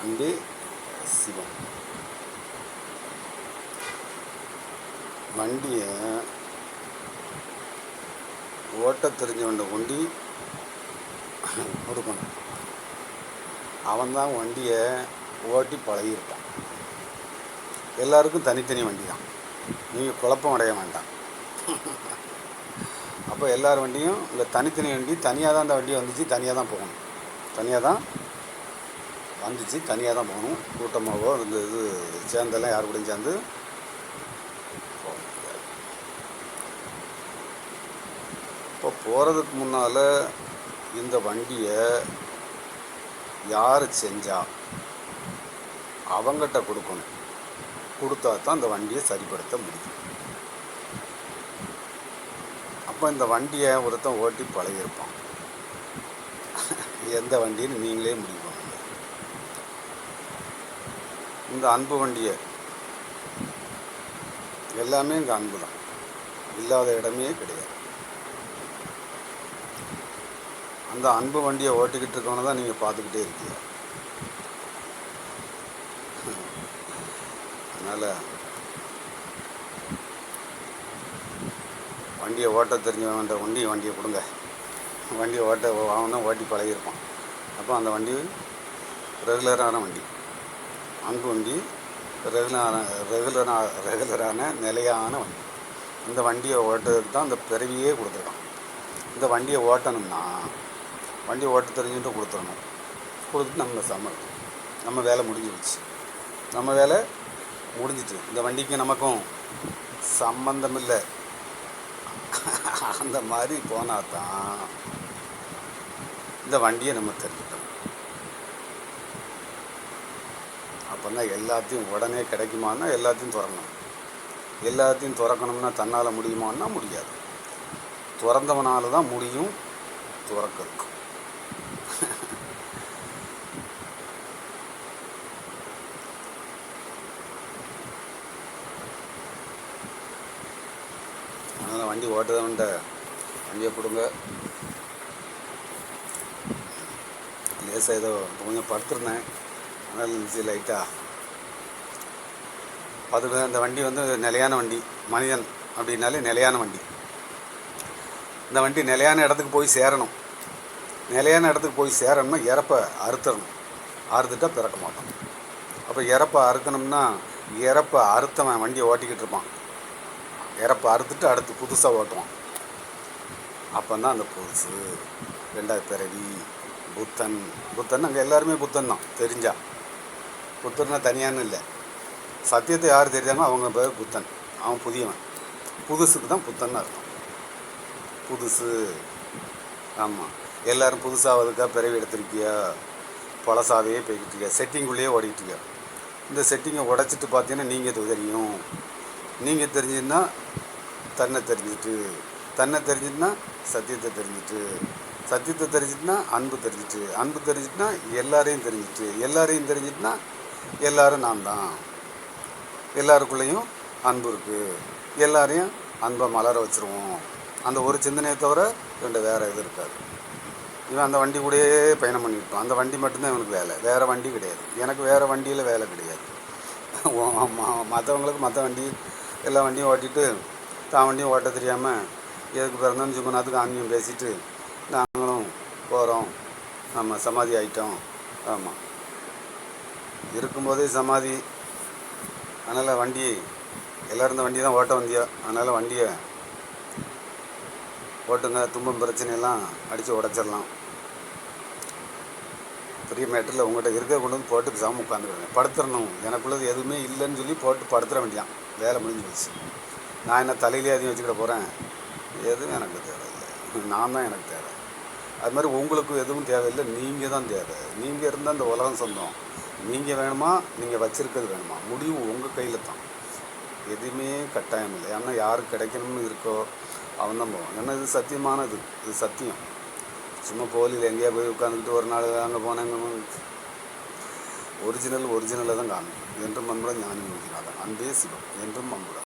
அன்பே சிவம். வண்டியை ஓட்ட தெரிஞ்சவன்ட கொண்டு கொடுக்கணும். அவன்தான் வண்டியை ஓட்டி பழகியிருப்பான். எல்லாருக்கும் தனித்தனி வண்டி தான், நீங்கள் குழப்பம் அடைய வேண்டாம். அப்போ எல்லார் வண்டியும் இந்த தனித்தனி வண்டி தனியாக தான், அந்த வண்டி வந்துச்சு தனியாக தான் போகணும், தனியாக தான் வந்துச்சு தனியாக தான் போகணும். கூட்டமாகவோ இந்த இது சேர்ந்தெல்லாம் யார் கூடயும் சேர்ந்து போக முடியாது. இப்போ போகிறதுக்கு முன்னால் இந்த வண்டியை யார் செஞ்சா அவங்ககிட்ட கொடுக்கணும். கொடுத்தா தான் இந்த வண்டியை சரிப்படுத்த முடியும். அப்போ இந்த வண்டியை ஒருத்தன் ஓட்டி பழகியிருப்பான். எந்த வண்டின்னு நீங்களே முடிவு பண்ணுங்க. இந்த அன்பு வண்டியை எல்லாமே இந்த அன்பு தான், இல்லாத இடமே கிடையாது. அந்த அன்பு வண்டியை ஓட்டிக்கிட்டு இருக்கவனை தான் நீங்கள் பார்த்துக்கிட்டே இருக்கீங்க. அதனால் வண்டியை ஓட்ட தெரிஞ்சவன்ட்ட வண்டியை கொடுங்க. வண்டியை அவன் ஓட்டி பழகியிருப்பான். அப்போ அந்த வண்டி ரெகுலரான வண்டி, அன்பு வண்டி, ரெகுலரான நிலையான வண்டி. இந்த வண்டியை ஓட்டுறதுக்கு தான் இந்த பிறவியே கொடுத்துருக்கான். இந்த வண்டியை ஓட்டணும்னா வண்டியை ஓட்ட தெரிஞ்சுட்டு கொடுத்துடணும். கொடுத்துட்டு நம்ம வேலை முடிஞ்சிடுச்சு. நம்ம வேலை முடிஞ்சிட்டு இந்த வண்டிக்கு நமக்கும் சம்பந்தம் இல்லை. அந்த மாதிரி போனால் தான் இந்த வண்டியை நம்ம தெரிஞ்சுக்கணும். அப்போ தான் எல்லாத்தையும் உடனே கிடைக்குமான்னா எல்லாத்தையும் திறக்கணும். எல்லாத்தையும் திறக்கணும்னா தன்னால் முடியுமான்னா முடியாது. திறந்தவனால தான் முடியும் திறக்கிறதுக்கு. அதனால் வண்டி ஓட்டுதவன்ட்ட வண்டியை கொடுங்க. லேசாக ஏதோ கொஞ்சம் படுத்துருந்தேன், அதனால் இருந்துச்சு லைட்டாக. அதுக்கு அந்த வண்டி வந்து நிலையான வண்டி. மனிதன் அப்படின்னாலே நிலையான வண்டி. இந்த வண்டி நிலையான இடத்துக்கு போய் சேரணும். நிலையான இடத்துக்கு போய் சேரணும்னா இறப்பை அறுத்துடணும். அறுத்துட்டா பிறக்க மாட்டோம். அப்போ இறப்பை அறுக்கணும்னா இறப்பை அறுத்தவன் வண்டியை ஓட்டிக்கிட்டு இருப்பான். இறப்பை அறுத்துட்டு அடுத்து புதுசாக ஓட்டுவான். அப்போ தான் அந்த புதுசு ரெண்டாவது பிறவி. புத்தன் அங்கே எல்லாருமே புத்தன் தான் தெரிஞ்சா. புத்தன்னா தனியான்னு இல்லை, சத்தியத்தை யார் தெரியாமல் அவங்க பேர் புத்தன். அவன் புதியவன். புதுசுக்கு தான் புத்தன்னு அர்த்தம். புதுசு. ஆமாம், எல்லோரும் புதுசாகிறதுக்காக பிறவி எடுத்திருக்கியா, பழசாவே போய்கிட்டு இருக்கியா, செட்டிங்குள்ளேயே ஓடிக்கிட்டு இருக்கியா. இந்த செட்டிங்கை உடச்சிட்டு பார்த்தீங்கன்னா நீங்கள் தெரியும். நீங்கள் தெரிஞ்சுன்னா தன்னை தெரிஞ்சுட்டுனா சத்தியத்தை தெரிஞ்சுட்டுனா அன்பு தெரிஞ்சுட்டுனா எல்லாரையும் தெரிஞ்சுட்டுனா எல்லாரும் நான் தான். எல்லாருக்குள்ளேயும் அன்பு இருக்குது. எல்லாரையும் அன்பை மலர வச்சுருவோம். அந்த ஒரு சிந்தனையை தவிர இவன்ட வேறு எதுவும் இருக்காது. இவன் அந்த வண்டி கூடயே பயணம் பண்ணியிருப்பான். அந்த வண்டி மட்டும்தான் இவனுக்கு வேலை, வேறு வண்டி கிடையாது. எனக்கு வேறு வண்டியில் வேலை கிடையாது. மற்றவங்களுக்கு மற்ற வண்டி எல்லா வண்டியும் ஓட்டிட்டு தான் வண்டியும் ஓட்ட தெரியாமல் எதுக்கு பிறந்தோன்னு சும்மா நேரத்துக்கு ஆன்மீகம் பேசிட்டு நாங்களும் போகிறோம், நம்ம சமாதி ஆகிட்டோம். ஆமாம், இருக்கும்போதே சமாதி. அதனால் வண்டி எல்லோரும் இந்த வண்டி தான் ஓட்ட வந்தியா. அதனால் வண்டியை ஓட்டுங்க. துன்பம் பிரச்சனையெல்லாம் அடித்து உடச்சிடலாம். பெரிய மேட்டரில் உங்கள்கிட்ட இருக்க கொண்டு வந்து போட்டு சாமி உட்காந்துருவேன். படுத்துடணும். எனக்குள்ளது எதுவுமே இல்லைன்னு சொல்லி போட்டு படுத்துட வேண்டியான். வேலை முடிஞ்சு போச்சு. நான் என்ன தலையிலே அதிகம் வச்சுக்கிட போகிறேன்? எதுவும் எனக்கு தேவையில்லை. நான் தான் எனக்கு தேவை. அது மாதிரி உங்களுக்கு எதுவும் தேவையில்லை. நீங்கள் தான் தேவை. நீங்கள் இருந்தால் இந்த உலகம் சொந்தம். நீங்கள் வேணுமா, நீங்கள் வச்சுருக்கிறது வேணுமா, முடிவு உங்கள் கையில் தான். எதுவுமே கட்டாயம் இல்லை. ஏன்னா யாருக்கு கிடைக்கணும்னு இருக்கோ அவன் தான் போவான். ஏன்னா இது சத்தியமானது, இது சத்தியம். சும்மா கோயிலில் எங்கேயா போய் உட்காந்துக்கிட்டு ஒரு நாள் அங்கே போனாங்க. ஒரிஜினலாக தான் காணும். என்றும் அன்புடன் ஞானி மூழ்கினாதான். அன்பே சிவம். என்றும் அன்புடன்.